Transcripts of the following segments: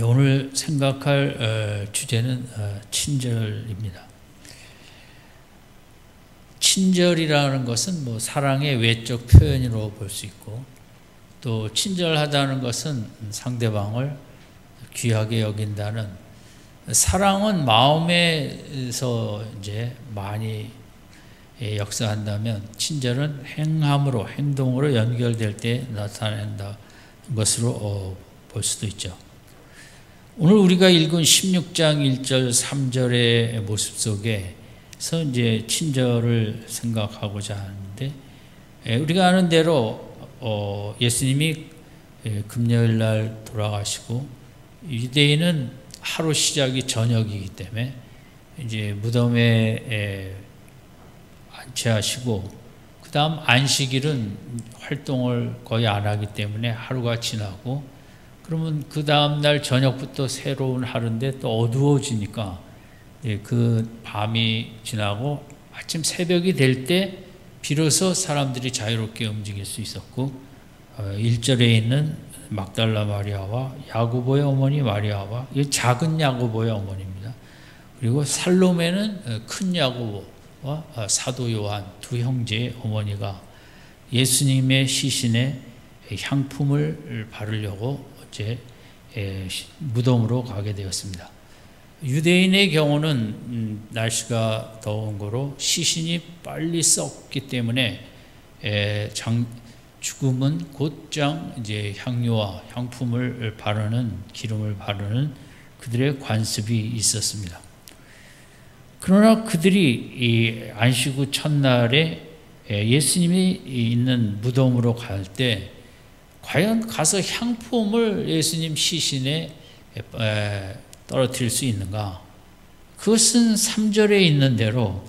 오늘 생각할 주제는 친절입니다. 친절이라는 것은 뭐 사랑의 외적 표현으로 볼 수 있고, 또 친절하다는 것은 상대방을 귀하게 여긴다는, 사랑은 마음에서 이제 많이 역사한다면 친절은 행함으로, 행동으로 연결될 때 나타낸다 것으로 볼 수도 있죠. 오늘 우리가 읽은 16장 1절 3절의 모습 속에서 이제 친절을 생각하고자 하는데, 우리가 아는 대로 예수님이 금요일 날 돌아가시고, 유대인은 하루 시작이 저녁이기 때문에 이제 무덤에 안치하시고, 그 다음 안식일은 활동을 거의 안 하기 때문에 하루가 지나고, 그러면 그 다음날 저녁부터 새로운 하루인데 또 어두워지니까 그 밤이 지나고 아침 새벽이 될 때 비로소 사람들이 자유롭게 움직일 수 있었고, 1절에 있는 막달라 마리아와 야고보의 어머니 마리아와, 이 작은 야고보의 어머니입니다. 그리고 살로메는 큰 야고보와 사도 요한 두 형제의 어머니가 예수님의 시신에 향품을 바르려고 이제 무덤으로 가게 되었습니다. 유대인의 경우는 날씨가 더운 거로 시신이 빨리 썩기 때문에 죽음은 곧장 이제 향료와 향품을 바르는, 기름을 바르는 그들의 관습이 있었습니다. 그러나 그들이 이 안식 후 첫날에 예수님이 있는 무덤으로 갈 때 과연 가서 향품을 예수님 시신에 떨어뜨릴 수 있는가? 그것은 3절에 있는 대로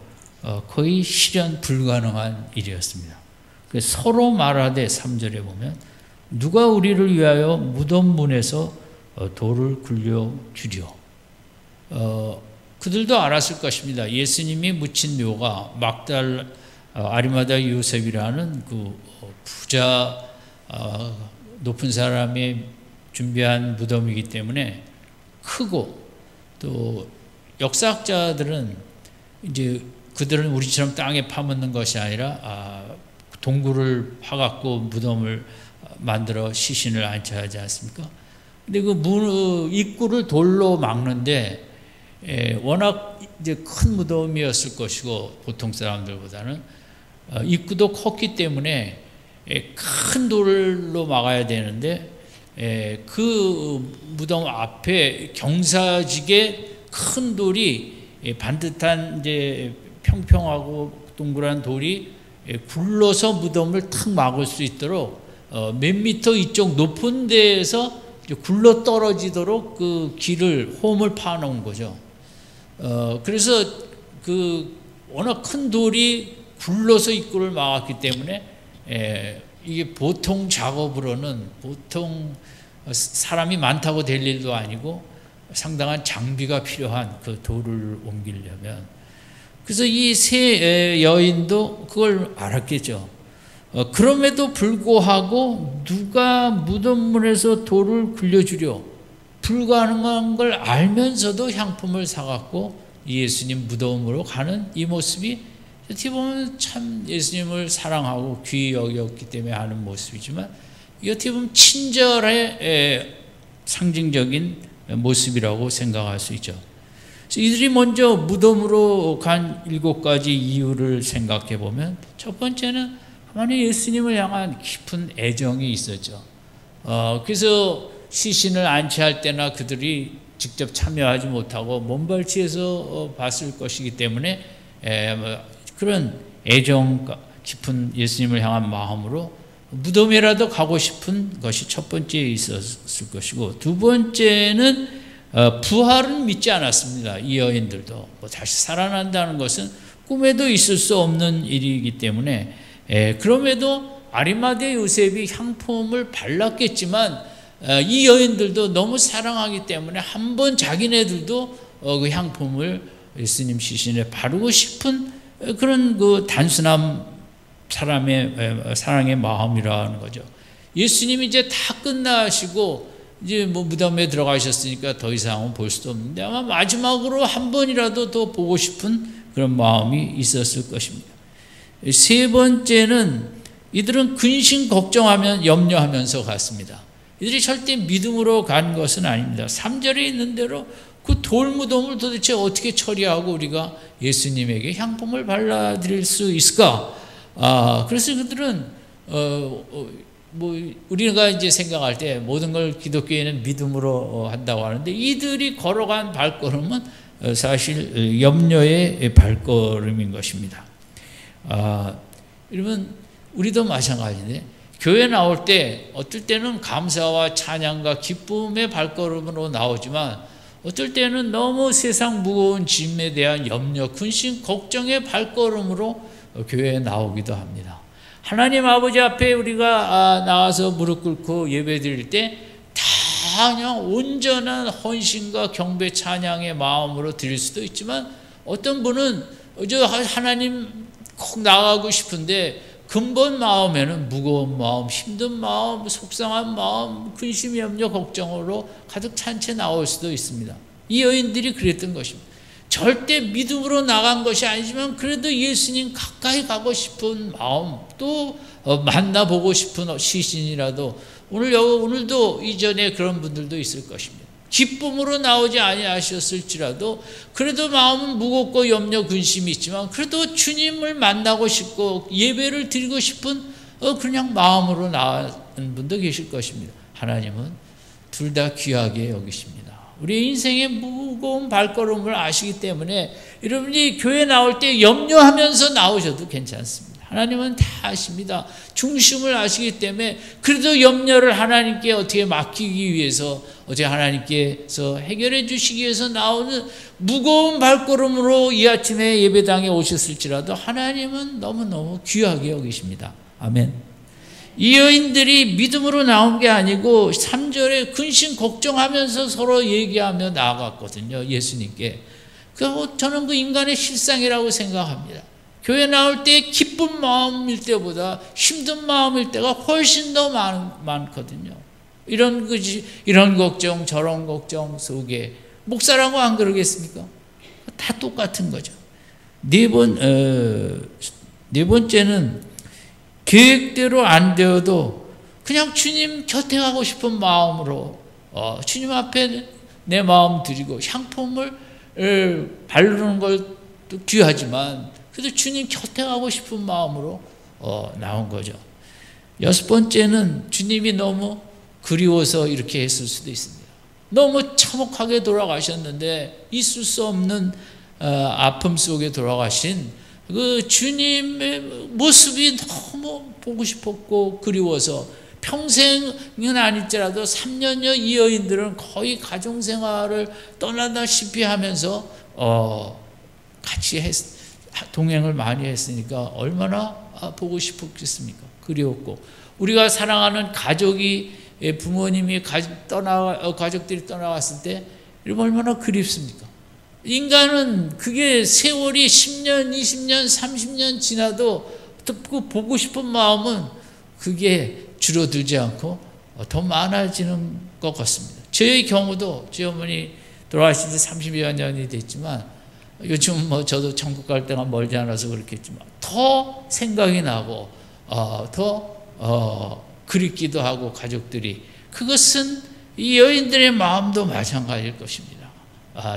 거의 실현 불가능한 일이었습니다. 서로 말하되 3절에 보면 누가 우리를 위하여 무덤 문에서 돌을 굴려주려. 그들도 알았을 것입니다. 예수님이 묻힌 묘가 아리마다 요셉이라는 그 부자 높은 사람이 준비한 무덤이기 때문에 크고, 또 역사학자들은 이제 그들은 우리처럼 땅에 파묻는 것이 아니라 동굴을 파갖고 무덤을 만들어 시신을 안치하지 않습니까? 근데 그 입구를 돌로 막는데 워낙 이제 큰 무덤이었을 것이고, 보통 사람들보다는 입구도 컸기 때문에 큰 돌로 막아야 되는데, 그 무덤 앞에 경사지게 큰 돌이, 반듯한 이제 평평하고 동그란 돌이 굴러서 무덤을 탁 막을 수 있도록 몇 미터 이쪽 높은 데에서 굴러 떨어지도록 그 길을, 홈을 파놓은 거죠. 그래서 그 워낙 큰 돌이 굴러서 입구를 막았기 때문에 이게 보통 작업으로는, 보통 사람이 많다고 될 일도 아니고 상당한 장비가 필요한 그 돌을 옮기려면. 그래서 이 세 여인도 그걸 알았겠죠. 그럼에도 불구하고 누가 무덤문에서 돌을 굴려주려, 불가능한 걸 알면서도 향품을 사갖고 예수님 무덤으로 가는 이 모습이 어떻게 보면 참 예수님을 사랑하고 귀히 여겼기 때문에 하는 모습이지만, 어떻게 보면 친절의 상징적인 모습이라고 생각할 수 있죠. 그래서 이들이 먼저 무덤으로 간 7가지 이유를 생각해 보면, 첫 번째는 하나님 예수님을 향한 깊은 애정이 있었죠. 그래서 시신을 안치할 때나 그들이 직접 참여하지 못하고 먼발치에서 봤을 것이기 때문에 그런 애정 깊은 예수님을 향한 마음으로 무덤에라도 가고 싶은 것이 첫 번째 있었을 것이고, 두 번째는 부활은 믿지 않았습니다. 이 여인들도 다시 살아난다는 것은 꿈에도 있을 수 없는 일이기 때문에, 그럼에도 아리마대 요셉이 향품을 발랐겠지만 이 여인들도 너무 사랑하기 때문에 한번 자기네들도 그 향품을 예수님 시신에 바르고 싶은 그런 그 단순한 사랑의 마음이라는 거죠. 예수님이 이제 다 끝나시고 이제 뭐 무덤에 들어가셨으니까 더 이상은 볼 수도 없는데 아마 마지막으로 한 번이라도 더 보고 싶은 그런 마음이 있었을 것입니다. 세 번째는 이들은 근심 걱정하면 염려하면서 갔습니다. 이들이 절대 믿음으로 간 것은 아닙니다. 3절에 있는 대로 그 돌무덤을 도대체 어떻게 처리하고 우리가 예수님에게 향품을 발라드릴 수 있을까? 그래서 그들은 뭐 우리가 이제 생각할 때 모든 걸 기독교에는 믿음으로 한다고 하는데 이들이 걸어간 발걸음은 사실 염려의 발걸음인 것입니다. 여러분 우리도 마찬가지인데 교회 나올 때 어떨 때는 감사와 찬양과 기쁨의 발걸음으로 나오지만 어떨 때는 너무 세상 무거운 짐에 대한 염려, 근심, 걱정의 발걸음으로 교회에 나오기도 합니다. 하나님 아버지 앞에 우리가 나와서 무릎 꿇고 예배 드릴 때 다 그냥 온전한 헌신과 경배 찬양의 마음으로 드릴 수도 있지만 어떤 분은 하나님 꼭 나가고 싶은데 근본 마음에는 무거운 마음, 힘든 마음, 속상한 마음, 근심, 염려, 걱정으로 가득 찬 채 나올 수도 있습니다. 이 여인들이 그랬던 것입니다. 절대 믿음으로 나간 것이 아니지만 그래도 예수님 가까이 가고 싶은 마음, 또 만나보고 싶은 시신이라도 오늘도 이전에 그런 분들도 있을 것입니다. 기쁨으로 나오지 아니하셨을지라도 그래도 마음은 무겁고 염려 근심이 있지만 그래도 주님을 만나고 싶고 예배를 드리고 싶은 그냥 마음으로 나온 분도 계실 것입니다. 하나님은 둘 다 귀하게 여기십니다. 우리 인생의 무거운 발걸음을 아시기 때문에 여러분이 교회 나올 때 염려하면서 나오셔도 괜찮습니다. 하나님은 다 아십니다. 중심을 아시기 때문에 그래도 염려를 하나님께 어떻게 맡기기 위해서 어제 하나님께서 해결해 주시기 위해서 나오는 무거운 발걸음으로 이 아침에 예배당에 오셨을지라도 하나님은 너무너무 귀하게 여기십니다. 아멘. 이 여인들이 믿음으로 나온 게 아니고 3절에 근심 걱정하면서 서로 얘기하며 나아갔거든요. 예수님께. 저는 그 인간의 실상이라고 생각합니다. 교회 나올 때 기쁜 마음일 때보다 힘든 마음일 때가 훨씬 더 많거든요. 이런 걱정 저런 걱정 속에 목사라고 안 그러겠습니까? 다 똑같은 거죠. 네 번째는 계획대로 안 되어도 그냥 주님 곁에 가고 싶은 마음으로 주님 앞에 내 마음 드리고 향품을 바르는 것도 귀하지만 그래도 주님 곁에 가고 싶은 마음으로 나온 거죠. 6번째는 주님이 너무 그리워서 이렇게 했을 수도 있습니다. 너무 참혹하게 돌아가셨는데 있을 수 없는 아픔 속에 돌아가신 그 주님의 모습이 너무 보고 싶었고 그리워서 평생은 아닐지라도 3년여 이 여인들은 거의 가정생활을 떠나다시피 하면서 같이 동행을 많이 했으니까 얼마나 보고 싶었겠습니까? 그리웠고 우리가 사랑하는 부모님이 가족들이 떠나갔을 때 얼마나 그립습니까? 인간은 그게 세월이 10년, 20년, 30년 지나도 그 보고 싶은 마음은 그게 줄어들지 않고 더 많아지는 것 같습니다. 저의 경우도 저희 어머니 돌아가신 지 30여 년이 됐지만 요즘 저도 천국 갈 때가 멀지 않아서 그렇겠지만 더 생각이 나고 더 그립기도 하고 가족들이 그것은 이 여인들의 마음도 마찬가지일 것입니다.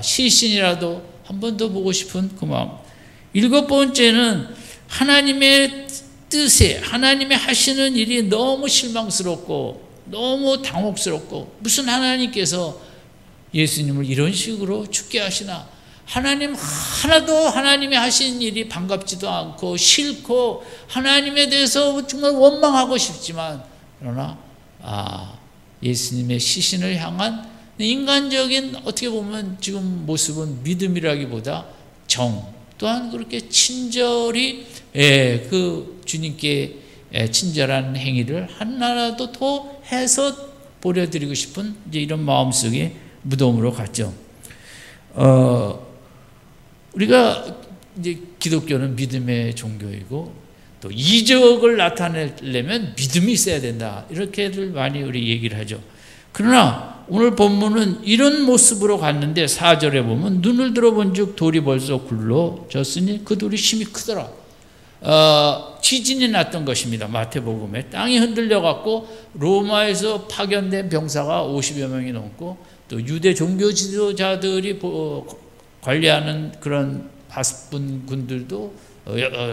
시신이라도 한 번 더 보고 싶은 그 마음. 7번째는 하나님의 뜻에 하나님이 하시는 일이 너무 실망스럽고 너무 당혹스럽고 무슨 하나님께서 예수님을 이런 식으로 죽게 하시나 하나도 하나님이 하신 일이 반갑지도 않고 싫고 하나님에 대해서 정말 원망하고 싶지만 그러나 예수님의 시신을 향한 인간적인 어떻게 보면 지금 모습은 믿음이라기보다 정 또한 그렇게 친절히 그 주님께 친절한 행위를 하나라도 더 해서 보려드리고 싶은 이제 이런 마음속에 무덤으로 갔죠. 우리가 이제 기독교는 믿음의 종교이고 또 이적을 나타내려면 믿음이 있어야 된다. 이렇게들 많이 우리 얘기를 하죠. 그러나 오늘 본문은 이런 모습으로 갔는데 4절에 보면 눈을 들어본 즉 돌이 벌써 굴러졌으니 그 돌이 심히 크더라. 지진이 났던 것입니다. 마태복음에 땅이 흔들려 갖고 로마에서 파견된 병사가 50여 명이 넘고 또 유대 종교 지도자들이 관리하는 그런 바스분군들도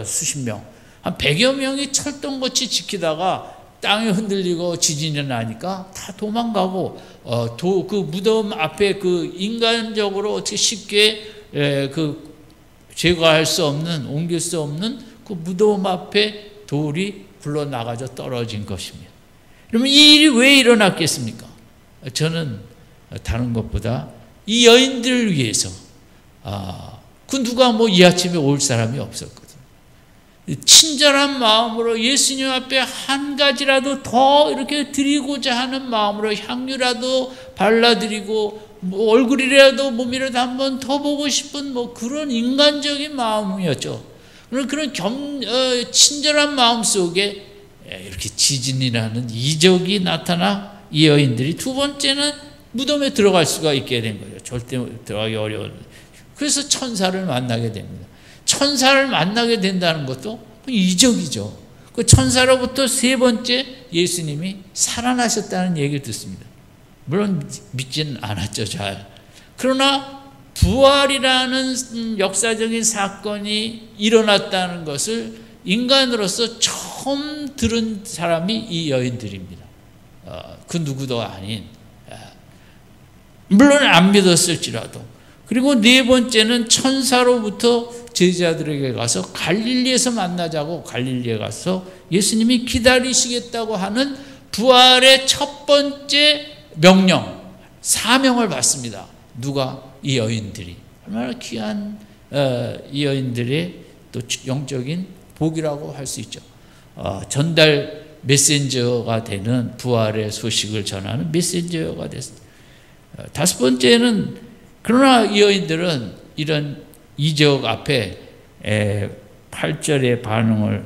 수십 명, 한 100여 명이 철동같이 지키다가 땅이 흔들리고 지진이 나니까 다 도망가고 그 무덤 앞에 그 인간적으로 어떻게 쉽게 그 제거할 수 없는, 옮길 수 없는 그 무덤 앞에 돌이 굴러나가져 떨어진 것입니다. 그러면 이 일이 왜 일어났겠습니까? 저는 다른 것보다 이 여인들을 위해서 그 누가 뭐 이 아침에 올 사람이 없었거든요. 친절한 마음으로 예수님 앞에 한 가지라도 더 이렇게 드리고자 하는 마음으로 향유라도 발라드리고 뭐 얼굴이라도 몸이라도 한번 더 보고 싶은 뭐 그런 인간적인 마음이었죠. 그런 친절한 마음 속에 이렇게 지진이라는 이적이 나타나 이 여인들이 두 번째는 무덤에 들어갈 수가 있게 된 거예요. 절대 들어가기 어려운. 그래서 천사를 만나게 됩니다. 천사를 만나게 된다는 것도 이적이죠. 그 천사로부터 세 번째 예수님이 살아나셨다는 얘기를 듣습니다. 물론 믿지는 않았죠, 잘. 그러나 부활이라는 역사적인 사건이 일어났다는 것을 인간으로서 처음 들은 사람이 이 여인들입니다. 그 누구도 아닌. 물론 안 믿었을지라도. 그리고 네 번째는 천사로부터 제자들에게 가서 갈릴리에서 만나자고 갈릴리에 가서 예수님이 기다리시겠다고 하는 부활의 첫 번째 명령, 사명을 받습니다. 누가? 이 여인들이. 얼마나 귀한 이 여인들의 또 영적인 복이라고 할 수 있죠. 전달 메신저가 되는 부활의 소식을 전하는 메신저가 됐습니다. 다섯 번째는 그러나 이 여인들은 이런 이적 앞에 8절의 반응을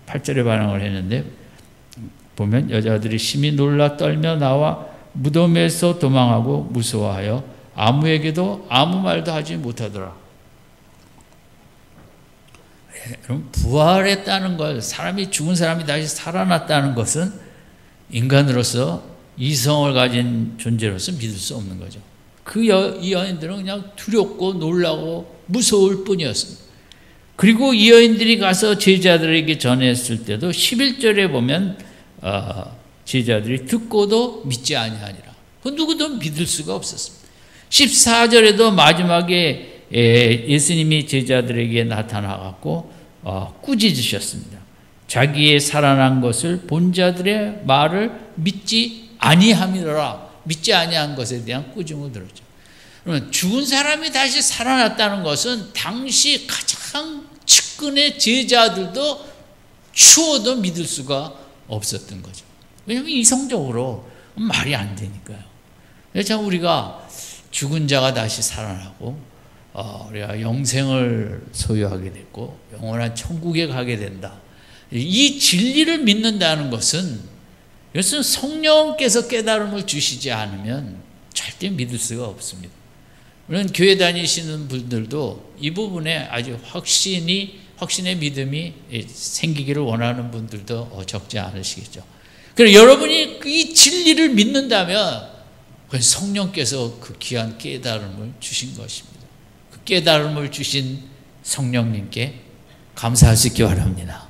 8절의 반응을 했는데 보면 여자들이 심히 놀라 떨며 나와 무덤에서 도망하고 무서워하여 아무에게도 아무 말도 하지 못하더라. 그럼 부활했다는 걸, 사람이 죽은 사람이 다시 살아났다는 것은 인간으로서 이성을 가진 존재로서 믿을 수 없는 거죠. 이 여인들은 그냥 두렵고 놀라고 무서울 뿐이었습니다. 그리고 이 여인들이 가서 제자들에게 전했을 때도 11절에 보면 제자들이 듣고도 믿지 아니하니라. 그 누구도 믿을 수가 없었습니다. 14절에도 마지막에 예수님이 제자들에게 나타나갖고 꾸짖으셨습니다. 자기의 살아난 것을 본 자들의 말을 믿지 아니함이라. 믿지 아니한 것에 대한 꾸중을 들었죠. 그러면 죽은 사람이 다시 살아났다는 것은 당시 가장 측근의 제자들도 추워도 믿을 수가 없었던 거죠. 왜냐하면 이성적으로 말이 안 되니까요. 그래서 우리가 죽은 자가 다시 살아나고 우리가 영생을 소유하게 됐고 영원한 천국에 가게 된다. 이 진리를 믿는다는 것은 이것은 성령께서 깨달음을 주시지 않으면 절대 믿을 수가 없습니다. 물론 교회 다니시는 분들도 이 부분에 아주 확신의 믿음이 생기기를 원하는 분들도 적지 않으시겠죠. 그래서 여러분이 이 진리를 믿는다면 그건 성령께서 그 귀한 깨달음을 주신 것입니다. 그 깨달음을 주신 성령님께 감사하시기 바랍니다.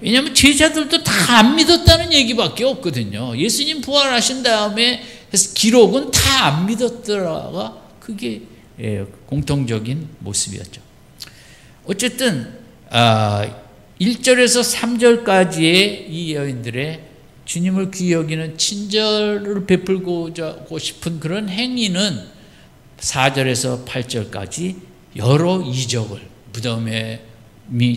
왜냐하면 제자들도 다 안 믿었다는 얘기밖에 없거든요. 예수님 부활하신 다음에 기록은 다 안 믿었더라가 그게 공통적인 모습이었죠. 어쨌든 1절에서 3절까지의 이 여인들의 주님을 귀히 여기는 친절을 베풀고자 싶은 그런 행위는 4절에서 8절까지 여러 이적을 무덤에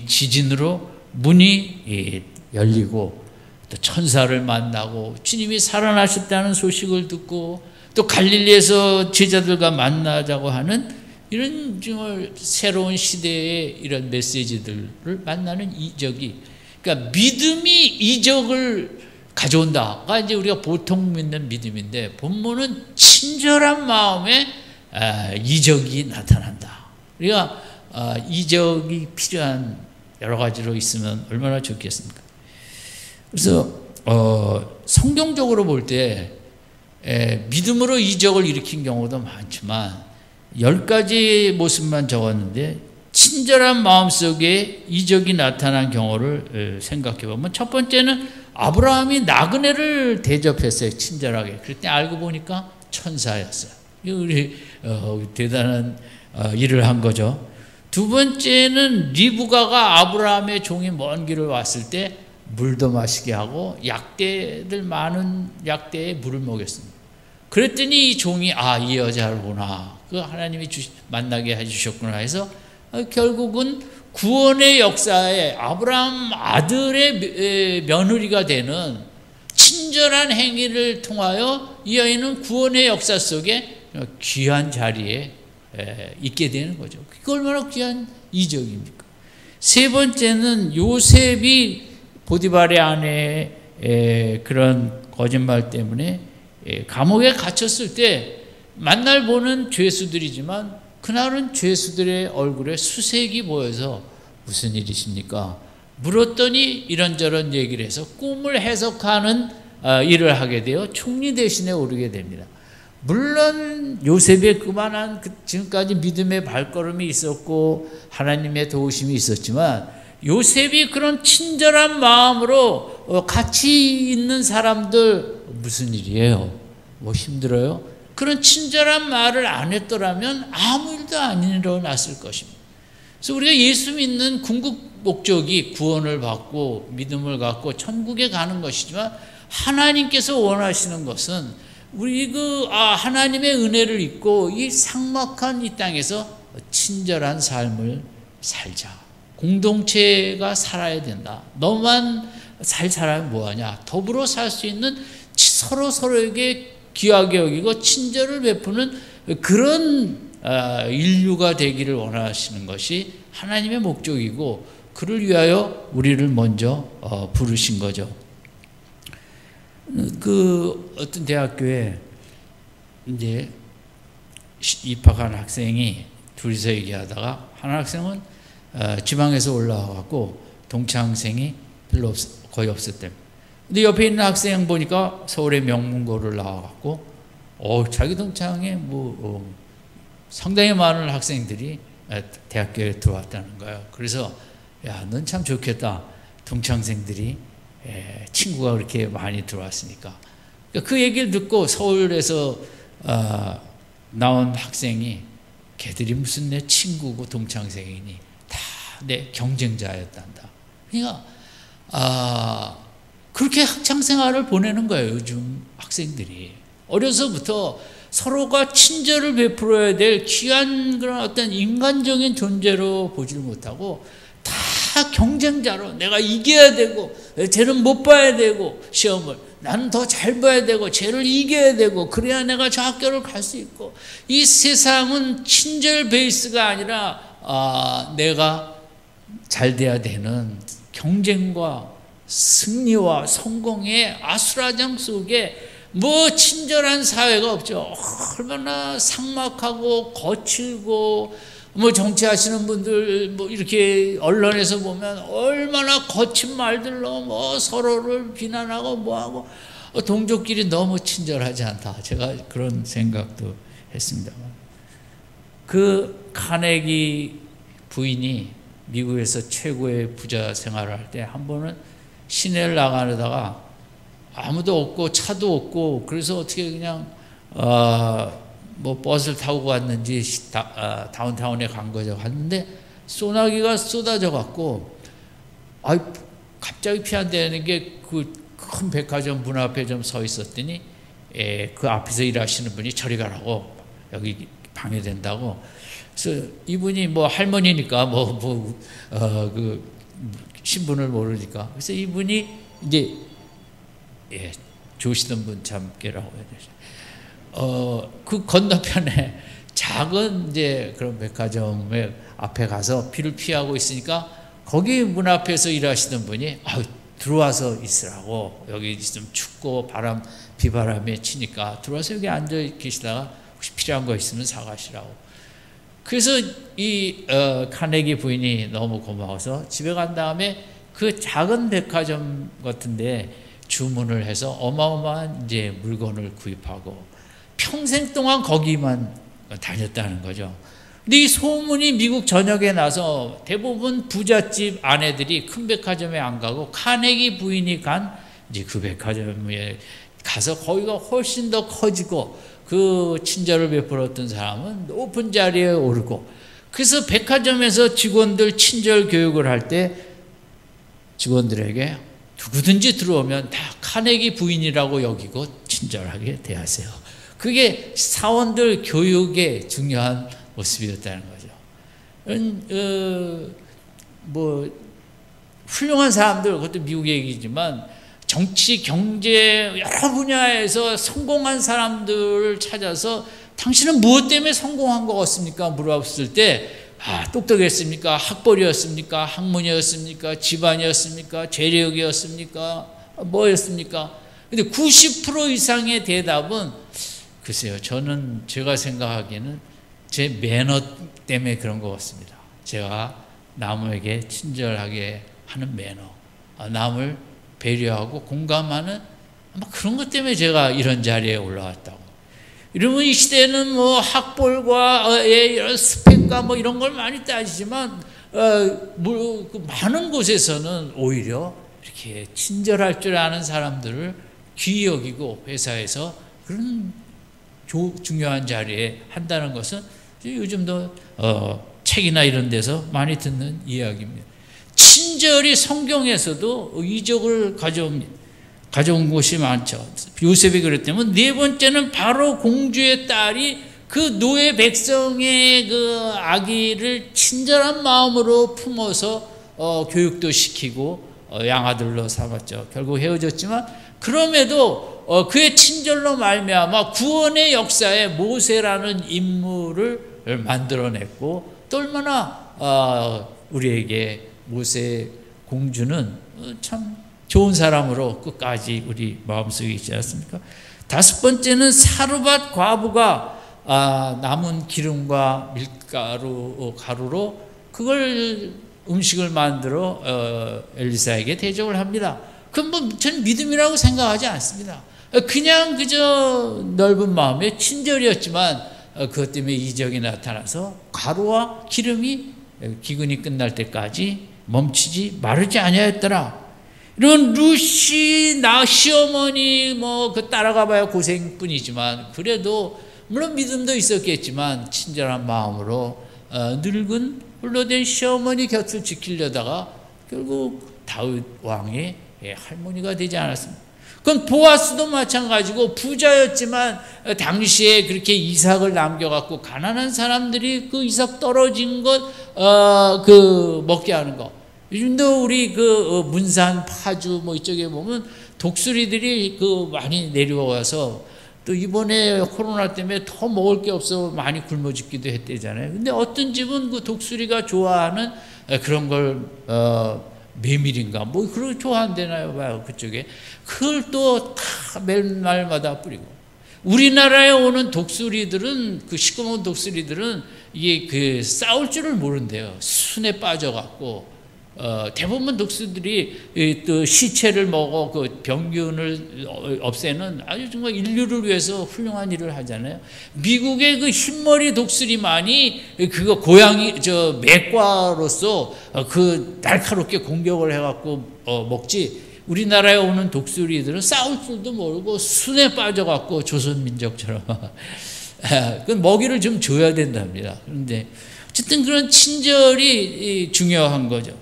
지진으로 문이 열리고 또 천사를 만나고 주님이 살아나셨다는 소식을 듣고 또 갈릴리에서 제자들과 만나자고 하는 이런 정말 새로운 시대의 이런 메시지들을 만나는 이적이, 그러니까 믿음이 이적을 가져온다가 이제 우리가 보통 믿는 믿음인데, 본문은 친절한 마음에 이적이 나타난다. 우리가 이적이 필요한 여러 가지로 있으면 얼마나 좋겠습니까? 그래서 성경적으로 볼 때 믿음으로 이적을 일으킨 경우도 많지만 10가지 모습만 적었는데, 친절한 마음속에 이적이 나타난 경우를 생각해 보면, 첫 번째는 아브라함이 나그네를 대접했어요. 친절하게. 그때 알고 보니까 천사였어요. 우리 대단한 일을 한 거죠. 두 번째는 리브가가 아브라함의 종이 먼 길을 왔을 때 물도 마시게 하고 약대들 많은 약대에 물을 먹였습니다. 그랬더니 이 종이 이 여자구나, 그 하나님이 만나게 해주셨구나 해서 결국은 구원의 역사에 아브라함 아들의 며느리가 되는 친절한 행위를 통하여 이 여인은 구원의 역사 속에 귀한 자리에 있게 되는 거죠. 그게 얼마나 귀한 이적입니까? 세 번째는 요셉이 보디발의 아내의 그런 거짓말 때문에 감옥에 갇혔을 때 만날 보는 죄수들이지만 그날은 죄수들의 얼굴에 수색이 보여서 무슨 일이십니까? 물었더니 이런저런 얘기를 해서 꿈을 해석하는 일을 하게 되어 총리 대신에 오르게 됩니다. 물론 요셉의 그만한 지금까지 믿음의 발걸음이 있었고 하나님의 도우심이 있었지만, 요셉이 그런 친절한 마음으로 같이 있는 사람들 무슨 일이에요? 뭐 힘들어요? 그런 친절한 말을 안 했더라면 아무 일도 안 일어났을 것입니다. 그래서 우리가 예수 믿는 궁극 목적이 구원을 받고 믿음을 갖고 천국에 가는 것이지만, 하나님께서 원하시는 것은 우리 하나님의 은혜를 입고 이 삭막한 이 땅에서 친절한 삶을 살자. 공동체가 살아야 된다. 너만 잘 살아야 뭐하냐. 더불어 살 수 있는 서로에게 귀하게 여기고 친절을 베푸는 그런 인류가 되기를 원하시는 것이 하나님의 목적이고, 그를 위하여 우리를 먼저 부르신 거죠. 어떤 대학교에 이제 입학한 학생이 둘이서 얘기하다가, 한 학생은 지방에서 올라와갖고 동창생이 거의 없었대요. 근데 옆에 있는 학생 보니까 서울의 명문고를 나와갖고 자기 동창에 상당히 많은 학생들이 대학교에 들어왔다는 거예요. 그래서 야, 넌 참 좋겠다. 동창생들이 친구가 그렇게 많이 들어왔으니까. 그 얘기를 듣고 서울에서 나온 학생이 걔들이 무슨 내 친구고 동창생이니 다 내 경쟁자였단다. 그러니까 그렇게 학창생활을 보내는 거예요. 요즘 학생들이 어려서부터 서로가 친절을 베풀어야 될 귀한 그런 어떤 인간적인 존재로 보질 못하고 다 경쟁자로, 내가 이겨야 되고 쟤는 못 봐야 되고 시험을 나는 더 잘 봐야 되고 쟤를 이겨야 되고 그래야 내가 저 학교를 갈 수 있고, 이 세상은 친절 베이스가 아니라 내가 잘 돼야 되는 경쟁과 승리와 성공의 아수라장 속에 친절한 사회가 없죠. 얼마나 삭막하고 거칠고, 정치하시는 분들 이렇게 언론에서 보면 얼마나 거친 말들로 서로를 비난하고 뭐하고, 동족끼리 너무 친절하지 않다. 제가 그런 생각도 했습니다만, 그 카네기 부인이 미국에서 최고의 부자 생활을 할 때 한 번은 시내를 나가려다가 아무도 없고 차도 없고, 그래서 어떻게 그냥 버스를 타고 갔는지 다운타운에 간 거죠. 갔는데 소나기가 쏟아져 갖고 갑자기 피 안 되는 게 그 큰 백화점 문 앞에 좀 서 있었더니 그 앞에서 일하시는 분이 저리 가라고, 여기 방해된다고. 그래서 이분이 할머니니까 그 신분을 모르니까, 그래서 이분이 이제 좋으시던 분 참깨라고 해야 되죠. 그 건너편에 작은 이제 그런 백화점의 앞에 가서 비를 피하고 있으니까 거기 문 앞에서 일하시던 분이 들어와서 있으라고. 여기 좀 춥고 비바람에 치니까 들어와서 여기 앉아 계시다가 혹시 필요한 거 있으면 사가시라고. 그래서 이 카네기 부인이 너무 고마워서 집에 간 다음에 그 작은 백화점 같은데 주문을 해서 어마어마한 이제 물건을 구입하고 평생 동안 거기만 다녔다는 거죠. 근데 이 소문이 미국 전역에 나서 대부분 부잣집 아내들이 큰 백화점에 안 가고 카네기 부인이 간 이제 그 백화점에 가서 거기가 훨씬 더 커지고 그 친절을 베풀었던 사람은 높은 자리에 오르고, 그래서 백화점에서 직원들 친절 교육을 할 때 직원들에게 누구든지 들어오면 다 카네기 부인이라고 여기고 친절하게 대하세요. 그게 사원들 교육의 중요한 모습이었다는 거죠. 훌륭한 사람들, 그것도 미국 얘기지만 정치, 경제 여러 분야에서 성공한 사람들을 찾아서 당신은 무엇 때문에 성공한 것 같습니까? 물어봤을 때 똑똑했습니까? 학벌이었습니까? 학문이었습니까? 집안이었습니까? 재력이었습니까? 뭐였습니까? 근데 90% 이상의 대답은 글쎄요, 제가 생각하기에는 제 매너 때문에 그런 것 같습니다. 제가 남에게 친절하게 하는 매너, 남을 배려하고 공감하는 아마 그런 것 때문에 제가 이런 자리에 올라왔다고. 이러면 이 시대는 뭐 학벌과 이런 스펙과 뭐 이런 걸 많이 따지지만 많은 곳에서는 오히려 이렇게 친절할 줄 아는 사람들을 귀히 여기고 회사에서 그런 중요한 자리에 한다는 것은 요즘도 책이나 이런 데서 많이 듣는 이야기입니다. 친절이 성경에서도 이적을 가져온 곳이 많죠. 요셉이 그랬다면 네 번째는 바로 공주의 딸이 그 노예 백성의 그 아기를 친절한 마음으로 품어서 교육도 시키고 양아들로 삼았죠. 결국 헤어졌지만 그럼에도 그의 친절로 말미암아 구원의 역사에 모세라는 인물을 만들어냈고, 또 얼마나 우리에게 모세 공주는 참 좋은 사람으로 끝까지 우리 마음속에 있지 않습니까? 다섯 번째는 사르밧 과부가 남은 기름과 가루로 그걸 음식을 만들어 엘리사에게 대접을 합니다. 그건 저는 믿음이라고 생각하지 않습니다. 그냥 그저 넓은 마음의 친절이었지만 그것 때문에 이적이 나타나서 가루와 기름이 기근이 끝날 때까지 멈추지 마르지 아니하였더라. 이런 루시 시어머니 그 따라가봐야 고생뿐이지만 그래도 물론 믿음도 있었겠지만 친절한 마음으로 늙은 홀로 된 시어머니 곁을 지키려다가 결국 다윗 왕의 할머니가 되지 않았습니다. 그건 보아스도 마찬가지고 부자였지만 당시에 그렇게 이삭을 남겨갖고 가난한 사람들이 그 이삭 떨어진 것 먹게 하는 거. 요즘도 우리 문산 파주 이쪽에 보면 독수리들이 많이 내려와서 또 이번에 코로나 때문에 더 먹을 게 없어 많이 굶어 죽기도 했대잖아요. 근데 어떤 집은 그 독수리가 좋아하는 그런 걸 메밀인가 그걸 좋아한대나요 봐요. 그쪽에 그걸 또 다 매일마다 뿌리고, 우리나라에 오는 독수리들은 시꺼먼 독수리들은 이게 싸울 줄을 모른대요. 순에 빠져갖고 대부분 독수리들이 또 시체를 먹어 병균을 없애는 아주 정말 인류를 위해서 훌륭한 일을 하잖아요. 미국의 흰머리 독수리만이 고양이 매과로서 날카롭게 공격을 해갖고 먹지, 우리나라에 오는 독수리들은 싸울 줄도 모르고 순에 빠져갖고 조선민족처럼 그 먹이를 좀 줘야 된답니다. 그런데 어쨌든 그런 친절이 중요한 거죠.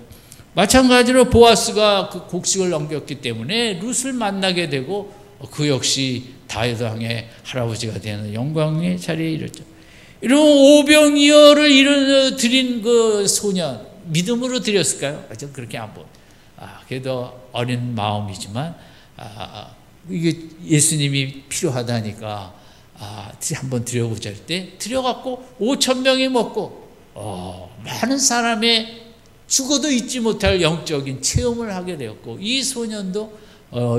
마찬가지로 보아스가 곡식을 넘겼기 때문에 룻을 만나게 되고 그 역시 다윗 왕의 할아버지가 되는 영광의 자리에 이르렀죠. 이런 오병이어를 드린 소년 믿음으로 드렸을까요? 전 그렇게 안 보여요. 그래도 어린 마음이지만 이게 예수님이 필요하다니까 한번 드려보자 할 때 드려갖고 5,000명이 먹고 많은 사람의 죽어도 잊지 못할 영적인 체험을 하게 되었고, 이 소년도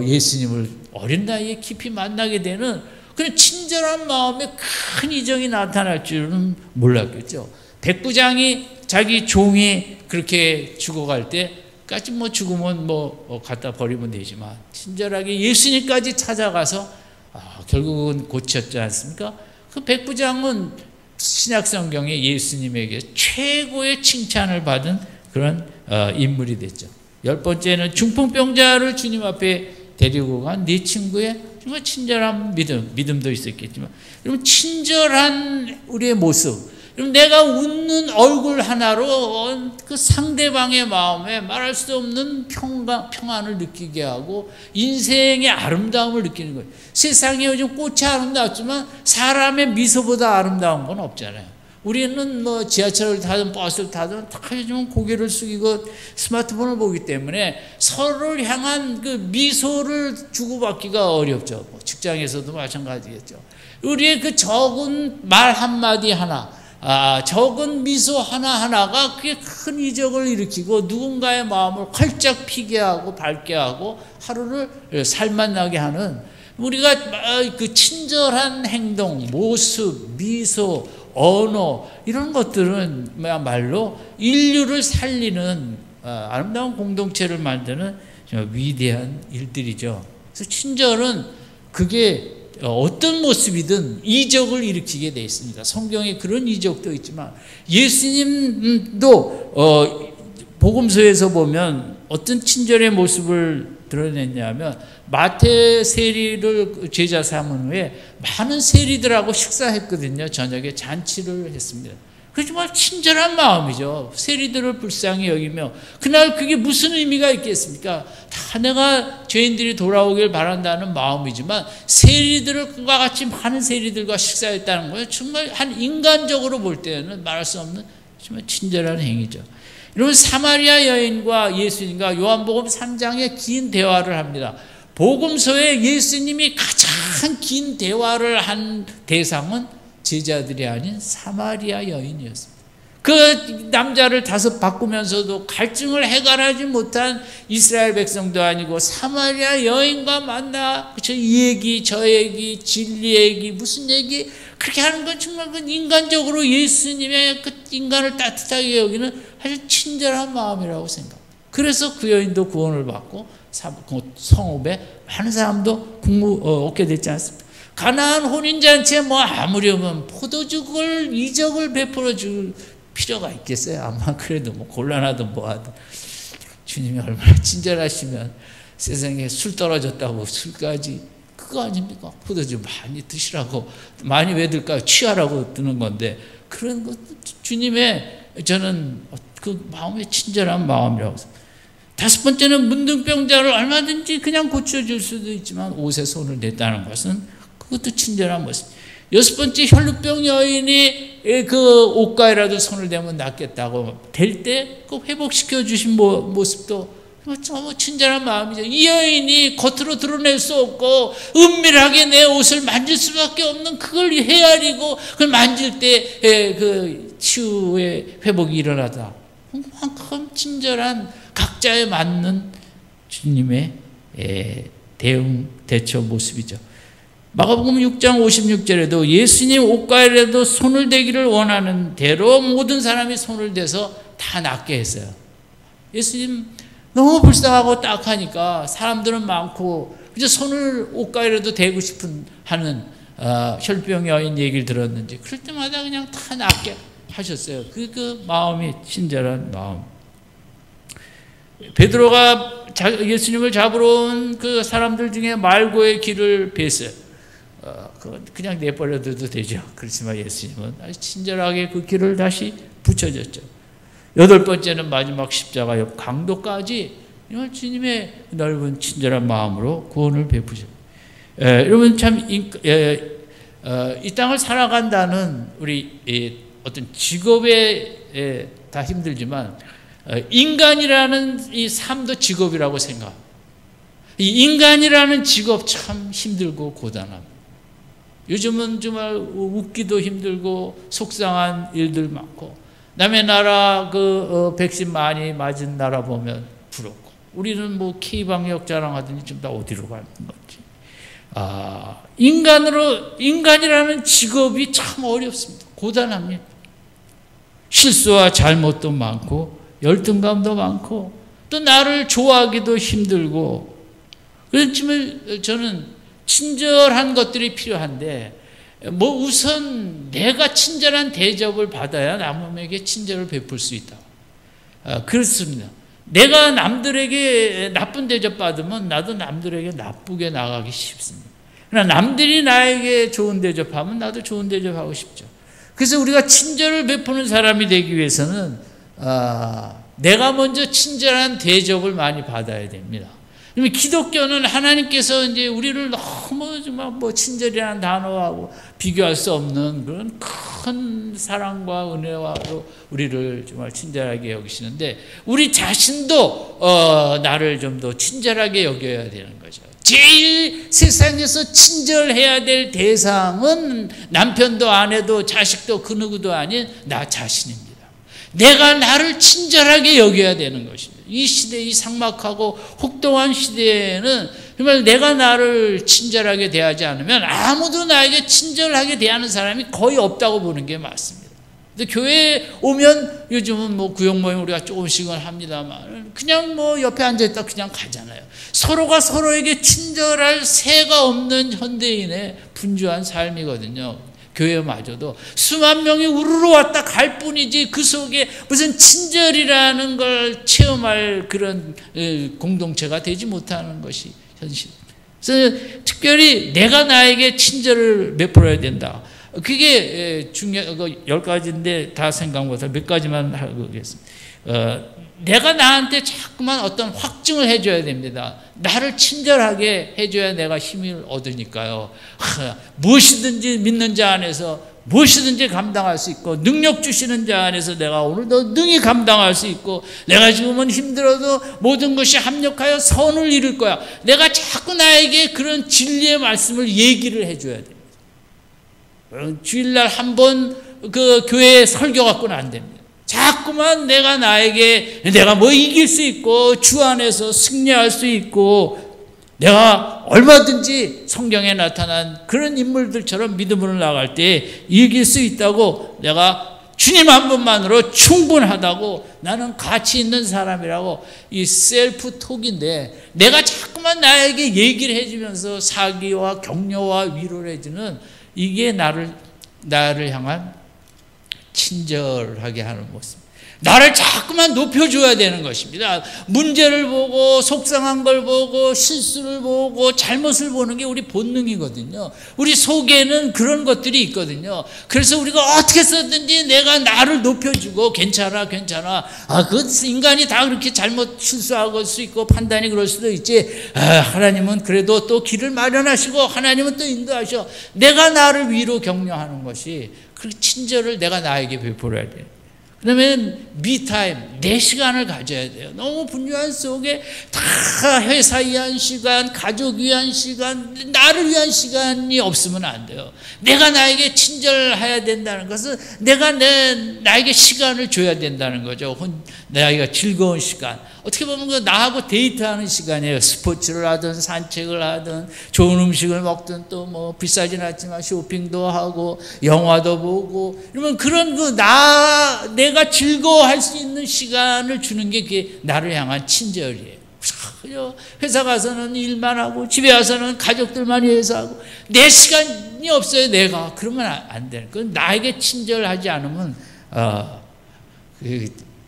예수님을 어린 나이에 깊이 만나게 되는 그런 친절한 마음에 큰 이정이 나타날 줄은 몰랐겠죠. 백부장이 자기 종이 그렇게 죽어갈 때까지 죽으면 갖다 버리면 되지만, 친절하게 예수님까지 찾아가서 결국은 고쳤지 않습니까? 그 백부장은 신약 성경에 예수님에게 최고의 칭찬을 받은 그런 인물이 됐죠. 10번째는 중풍병자를 주님 앞에 데리고 간 네 친구의 정말 친절한 믿음도 있었겠지만, 여러분, 친절한 우리의 모습, 여러분, 내가 웃는 얼굴 하나로 그 상대방의 마음에 말할 수 없는 평안을 느끼게 하고 인생의 아름다움을 느끼는 거예요. 세상에 요즘 꽃이 아름답지만 사람의 미소보다 아름다운 건 없잖아요. 우리는 지하철을 타든 버스를 타든 다 요즘은 고개를 숙이고 스마트폰을 보기 때문에 서로를 향한 그 미소를 주고받기가 어렵죠. 직장에서도 마찬가지겠죠. 우리의 그 적은 말 한마디 하나, 적은 미소 하나하나가 그게 큰 이적을 일으키고 누군가의 마음을 활짝 피게 하고 밝게 하고 하루를 살맛나게 하는, 우리가 그 친절한 행동, 모습, 미소, 언어, 이런 것들은 말로 인류를 살리는 아름다운 공동체를 만드는 위대한 일들이죠. 그래서 친절은 그게 어떤 모습이든 이적을 일으키게 되어 있습니다. 성경에 그런 이적도 있지만, 예수님도 복음서에서 보면 어떤 친절의 모습을 드러냈냐면, 마태 세리를 제자 삼은 후에 많은 세리들하고 식사했거든요. 저녁에 잔치를 했습니다. 그 정말 친절한 마음이죠. 세리들을 불쌍히 여기며, 그날 그게 무슨 의미가 있겠습니까? 다 내가 죄인들이 돌아오길 바란다는 마음이지만, 세리들을 그와 같이 많은 세리들과 식사했다는 거예요. 정말 한 인간적으로 볼 때는 말할 수 없는 정말 친절한 행위죠. 여러분, 사마리아 여인과 예수님과 요한복음 3장에 긴 대화를 합니다. 복음서에 예수님이 가장 긴 대화를 한 대상은 제자들이 아닌 사마리아 여인이었습니다. 그 남자를 다섯 바꾸면서도 갈증을 해결하지 못한 이스라엘 백성도 아니고 사마리아 여인과 만나 이 얘기 저 얘기 진리 얘기 무슨 얘기 그렇게 하는 건 정말 그 인간적으로 예수님의 그 인간을 따뜻하게 여기는 아주 친절한 마음이라고 생각합니다. 그래서 그 여인도 구원을 받고 성읍에 많은 사람도 얻게 됐지 않습니까? 가나안 혼인잔치에 아무리 포도주를 이적을 베풀어 줄 필요가 있겠어요? 아마 그래도 곤란하든 뭐하든 주님이 얼마나 친절하시면 세상에 술 떨어졌다고 술까지 그거 아닙니까? 포도주 많이 드시라고, 많이 왜 들까요? 취하라고 드는 건데, 그런 것 주님의 저는 그 마음의 친절한 마음이라고 생각합니다. 다섯 번째는 문둥병자를 얼마든지 그냥 고쳐줄 수도 있지만 옷에 손을 댔다는 것은 그것도 친절한 모습. 여섯 번째, 혈루병 여인이 그 옷가에라도 손을 대면 낫겠다고 될 때 그 회복시켜 주신 모습도 너무 친절한 마음이죠. 이 여인이 겉으로 드러낼 수 없고 은밀하게 내 옷을 만질 수밖에 없는 그걸 헤아리고 그걸 만질 때 그 치유의 회복이 일어나다. 그만큼 친절한 각자에 맞는 주님의 대처 모습이죠. 마가복음 6장 56절에도 예수님 옷가에라도 손을 대기를 원하는 대로 모든 사람이 손을 대서 다 낫게 했어요. 예수님 너무 불쌍하고 딱하니까 사람들은 많고 이제 손을 옷가에라도 대고 싶은 하는 혈병 여인 얘기를 들었는지 그럴 때마다 그냥 다 낫게 하셨어요. 그 마음이 친절한 마음. 베드로가 예수님을 잡으러 온 그 사람들 중에 말고의 길을 뺐어요. 그냥 내버려둬도 되죠. 그렇지만 예수님은 아주 친절하게 그 길을 다시 붙여줬죠. 여덟 번째는 마지막 십자가 옆 강도까지 주님의 넓은 친절한 마음으로 구원을 베푸셨어요. 여러분 참 이 땅을 살아간다는 우리 어떤 직업에 다 힘들지만 인간이라는 이 삶도 직업이라고 생각합니다. 이 인간이라는 직업 참 힘들고 고단합니다. 요즘은 정말 웃기도 힘들고 속상한 일들 많고 남의 나라 백신 많이 맞은 나라 보면 부럽고, 우리는 뭐 K방역 자랑하더니 지금 다 어디로 가는 건지. 인간이라는 직업이 참 어렵습니다. 고단합니다. 실수와 잘못도 많고 열등감도 많고 또 나를 좋아하기도 힘들고, 그렇지만 저는 친절한 것들이 필요한데, 뭐 우선 내가 친절한 대접을 받아야 남에게 친절을 베풀 수 있다. 그렇습니다. 내가 남들에게 나쁜 대접 받으면 나도 남들에게 나쁘게 나가기 쉽습니다. 그러나 남들이 나에게 좋은 대접하면 나도 좋은 대접하고 싶죠. 그래서 우리가 친절을 베푸는 사람이 되기 위해서는 내가 먼저 친절한 대접을 많이 받아야 됩니다. 기독교는 하나님께서 이제 우리를 너무 정말 뭐 친절이라는 단어하고 비교할 수 없는 그런 큰 사랑과 은혜와로 우리를 정말 친절하게 여기시는데, 우리 자신도 나를 좀 더 친절하게 여겨야 되는 거죠. 제일 세상에서 친절해야 될 대상은 남편도 아내도 자식도 그 누구도 아닌 나 자신입니다. 내가 나를 친절하게 여겨야 되는 것입니다. 이 시대, 이 삭막하고 혹독한 시대에는 정말 내가 나를 친절하게 대하지 않으면 아무도 나에게 친절하게 대하는 사람이 거의 없다고 보는 게 맞습니다. 근데 교회에 오면 요즘은 뭐 구역 모임 우리가 조금씩은 합니다만 그냥 뭐 옆에 앉아있다 그냥 가잖아요. 서로가 서로에게 친절할 새가 없는 현대인의 분주한 삶이거든요. 교회마저도 수만 명이 우르르 왔다 갈 뿐이지 그 속에 무슨 친절이라는 걸 체험할 그런 공동체가 되지 못하는 것이 현실. 그래서 특별히 내가 나에게 친절을 베풀어야 된다. 그게 중요한 10가지인데 다 생각 못해서 몇 가지만 하겠습니다. 내가 나한테 자꾸만 어떤 확증을 해줘야 됩니다. 나를 친절하게 해줘야 내가 힘을 얻으니까요. 무엇이든지 믿는 자 안에서 무엇이든지 감당할 수 있고, 능력 주시는 자 안에서 내가 오늘도 능히 감당할 수 있고, 내가 지금은 힘들어도 모든 것이 합력하여 선을 이룰 거야. 내가 자꾸 나에게 그런 진리의 말씀을 얘기를 해줘야 됩니다. 주일날 한 번 그 교회 설교 갖고는 안 됩니다. 자꾸만 내가 뭐 이길 수 있고 주 안에서 승리할 수 있고 내가 얼마든지 성경에 나타난 그런 인물들처럼 믿음으로 나갈 때 이길 수 있다고, 내가 주님 한 분만으로 충분하다고, 나는 가치 있는 사람이라고, 이 셀프 톡인데 내가 자꾸만 나에게 얘기를 해주면서 사기와 격려와 위로를 해주는, 이게 나를 향한 친절하게 하는 모습. 나를 자꾸만 높여줘야 되는 것입니다. 문제를 보고 속상한 걸 보고 실수를 보고 잘못을 보는 게 우리 본능이거든요. 우리 속에는 그런 것들이 있거든요. 그래서 우리가 어떻게 해서든지 내가 나를 높여주고 괜찮아 그 인간이 다 그렇게 잘못 실수할 수 있고 판단이 그럴 수도 있지, 하나님은 그래도 또 길을 마련하시고 하나님은 또 인도하셔. 내가 나를 위로 격려하는 것이, 그 친절을 내가 나에게 베풀어야 돼요. 그러면 미타임, 내 시간을 가져야 돼요. 너무 분주한 속에 다 회사 위한 시간, 가족 위한 시간, 나를 위한 시간이 없으면 안 돼요. 내가 나에게 친절해야 된다는 것은 내가 나에게 시간을 줘야 된다는 거죠. 나에게 즐거운 시간. 어떻게 보면 나하고 데이트하는 시간이에요. 스포츠를 하든 산책을 하든 좋은 음식을 먹든 또 뭐 비싸진 않지만 쇼핑도 하고 영화도 보고, 이러면 그런 내가 즐거워할 수 있는 시간을 주는 게 그게 나를 향한 친절이에요. 회사 가서는 일만 하고 집에 와서는 가족들만 위해서 하고 내 시간이 없어요. 내가 그러면 안 돼요. 그건 나에게 친절하지 않으면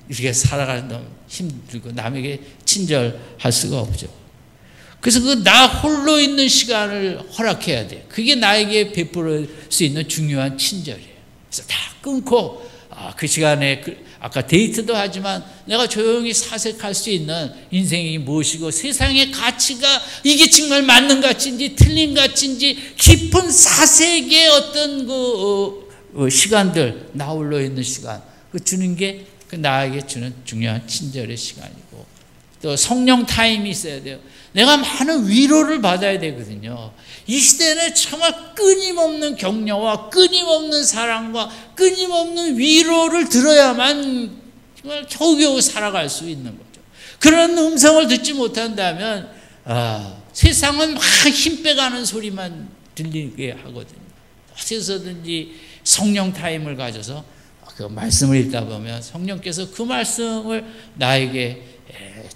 이렇게 살아가는 너무 힘들고 남에게 친절할 수가 없죠. 그래서 나 홀로 있는 시간을 허락해야 돼요. 그게 나에게 베풀 수 있는 중요한 친절이에요. 그래서 다 끊고 그 시간에 아까 데이트도 하지만 내가 조용히 사색할 수 있는 인생이 무엇이고 세상의 가치가 이게 정말 맞는 가치인지 틀린 가치인지 깊은 사색의 어떤 시간들, 나 홀로 있는 시간, 주는 게 나에게 주는 중요한 친절의 시간이고, 또 성령 타임이 있어야 돼요. 내가 많은 위로를 받아야 되거든요. 이 시대는 정말 끊임없는 격려와 끊임없는 사랑과 끊임없는 위로를 들어야만 정말 겨우겨우 살아갈 수 있는 거죠. 그런 음성을 듣지 못한다면 세상은 막 힘 빼가는 소리만 들리게 하거든요. 어디서든지 성령 타임을 가져서 그 말씀을 읽다 보면 성령께서 그 말씀을 나에게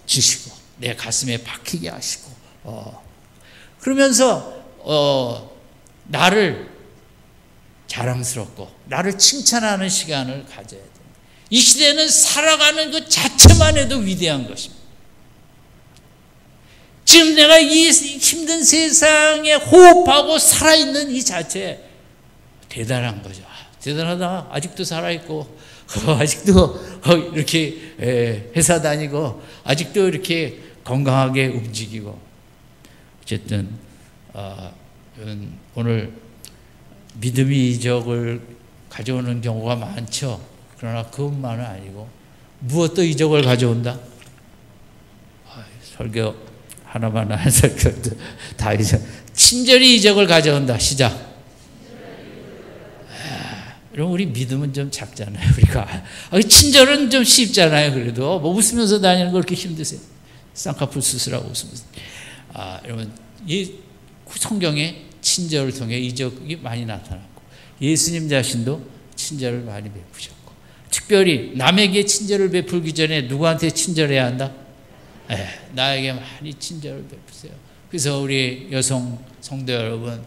주시고 내 가슴에 박히게 하시고 그러면서 나를 자랑스럽고 나를 칭찬하는 시간을 가져야 됩니다. 이 시대는 살아가는 그 자체만 해도 위대한 것입니다. 지금 내가 이 힘든 세상에 호흡하고 살아있는 이 자체 대단한 거죠. 대단하다. 아직도 살아있고 아직도 이렇게 회사 다니고 아직도 이렇게 건강하게 움직이고 어쨌든 오늘 믿음의 이적을 가져오는 경우가 많죠. 그러나 그것만은 아니고 무엇도 이적을 가져온다? 설교 하나만 한 설교도 다 이적. 친절히 이적을 가져온다. 시작. 그럼 우리 믿음은 좀 작잖아요. 우리가 친절은 좀 쉽잖아요. 그래도 뭐 웃으면서 다니는 거 그렇게 힘드세요? 쌍꺼풀 수술하고 웃으면서. 여러분 이 성경에 친절을 통해 이적이 많이 나타났고 예수님 자신도 친절을 많이 베푸셨고 특별히 남에게 친절을 베풀기 전에 누구한테 친절해야 한다? 나에게 많이 친절을 베푸세요. 그래서 우리 여성 성도 여러분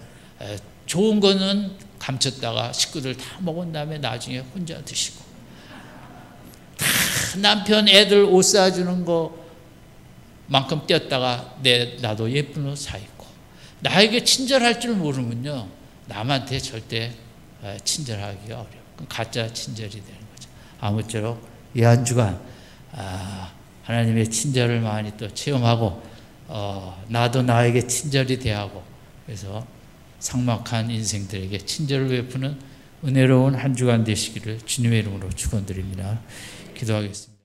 좋은 거는 감췄다가 식구들 다 먹은 다음에 나중에 혼자 드시고 다 남편 애들 옷 사주는 거만큼 떼었다가 나도 예쁜 옷 사 입고 나에게 친절할 줄 모르면요 남한테 절대 친절하기가 어려워. 가짜 친절이 되는 거죠. 아무쪼록 이 한 주간 하나님의 친절을 많이 또 체험하고 나도 나에게 친절히 대하고 그래서 삭막한 인생들에게 친절을 베푸는 은혜로운 한 주간 되시기를 주님의 이름으로 축원드립니다. 기도하겠습니다.